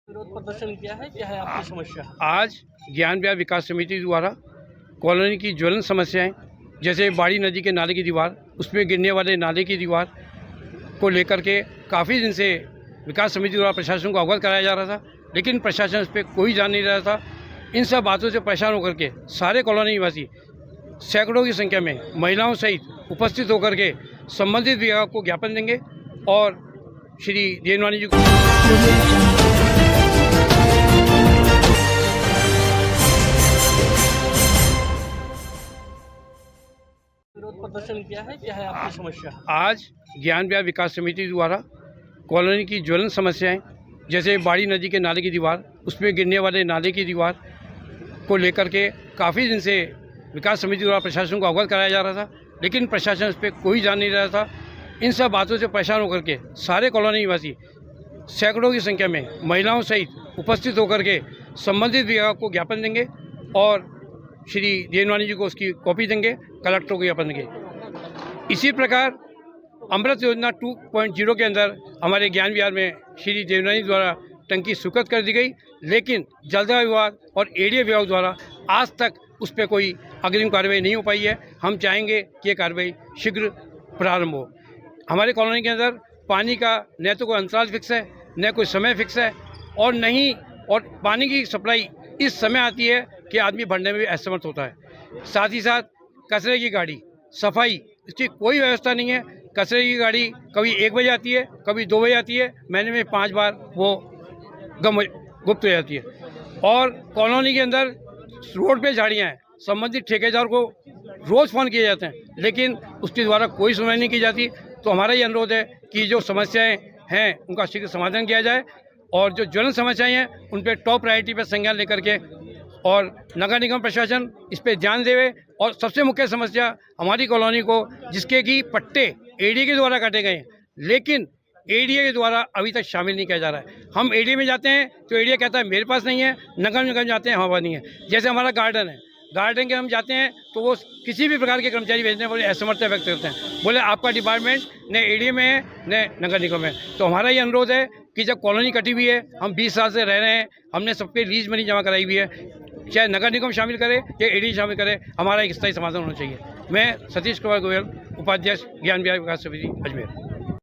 विरोध प्रदर्शन किया है, क्या है आपकी समस्या? आज ज्ञान विहार विकास समिति द्वारा कॉलोनी की ज्वलन समस्याएं जैसे बाड़ी नदी के नाले की दीवार, उसमें गिरने वाले नाले की दीवार को लेकर के काफ़ी दिन से विकास समिति द्वारा प्रशासन को अवगत कराया जा रहा था, लेकिन प्रशासन इस पर कोई ध्यान नहीं रहा था। इन सब बातों से परेशान होकर के सारे कॉलोनी निवासी सैकड़ों की संख्या में महिलाओं सहित उपस्थित होकर के संबंधित विभाग को ज्ञापन देंगे और श्री देवनानी जी को विरोध प्रदर्शन किया है, क्या है आपकी समस्या? आज ज्ञान विहार विकास समिति द्वारा कॉलोनी की ज्वलन समस्याएं जैसे बाड़ी नदी के नाले की दीवार, उसमें गिरने वाले नाले की दीवार को लेकर के काफ़ी दिन से विकास समिति द्वारा प्रशासन को अवगत कराया जा रहा था, लेकिन प्रशासन इस पर कोई ध्यान नहीं रहा था। इन सब बातों से परेशान होकर के सारे कॉलोनी निवासी सैकड़ों की संख्या में महिलाओं सहित उपस्थित होकर के संबंधित विभाग को ज्ञापन देंगे और श्री देवनानी जी को उसकी कॉपी देंगे, कलेक्टर को ज्ञापन देंगे। इसी प्रकार अमृत योजना 2.0 के अंदर हमारे ज्ञान विहार में श्री देवनानी द्वारा टंकी स्वीकृत कर दी गई, लेकिन जलदाय विभाग और एडीए विभाग द्वारा आज तक उस पर कोई अग्रिम कार्रवाई नहीं हो पाई है। हम चाहेंगे कि ये कार्रवाई शीघ्र प्रारंभ हो। हमारे कॉलोनी के अंदर पानी का न तो कोई अंतराल फिक्स है, न कोई समय फिक्स है और पानी की सप्लाई इस समय आती है कि आदमी भरने में भी असमर्थ होता है। साथ ही साथ कचरे की गाड़ी, सफाई, इसकी कोई व्यवस्था नहीं है। कचरे की गाड़ी कभी 1 बजे आती है, कभी 2 बजे आती है, महीने में 5 बार वो गुप्त हो जाती है। और कॉलोनी के अंदर रोड पे झाड़ियाँ हैं, संबंधित ठेकेदार को रोज़ फ़ोन किए जाते हैं, लेकिन उसके द्वारा कोई सुनवाई नहीं की जाती। तो हमारा ये अनुरोध है कि जो समस्याएं हैं उनका शीघ्र समाधान किया जाए और जो ज्वलन समस्याएं हैं उन पर टॉप प्रायोरिटी पर संज्ञान लेकर के और नगर निगम प्रशासन इस पर ध्यान देवे। और सबसे मुख्य समस्या हमारी कॉलोनी को जिसके कि पट्टे एडीए के द्वारा काटे गए हैं, लेकिन एडीए के द्वारा अभी तक शामिल नहीं किया जा रहा है। हम एडीए में जाते हैं तो एडीए कहता है मेरे पास नहीं है, नगर निगम जाते हैं हवा नहीं है। जैसे हमारा गार्डन है, गार्डन के हम जाते हैं तो वो किसी भी प्रकार के कर्मचारी भेजने वाले असमर्थता व्यक्त करते हैं, बोले आपका डिपार्टमेंट न एडीए में है न नगर निगम में। तो हमारा ये अनुरोध है कि जब कॉलोनी कटी हुई है, हम 20 साल से रह रहे हैं, हमने सबके लीज मनी जमा कराई हुई है, चाहे नगर निगम शामिल करे या एडीए शामिल करे, हमारा एक स्थायी समाधान होना चाहिए। मैं सतीश कुमार गोयल, उपाध्यक्ष ज्ञान विहार विकास समिति अजमेर।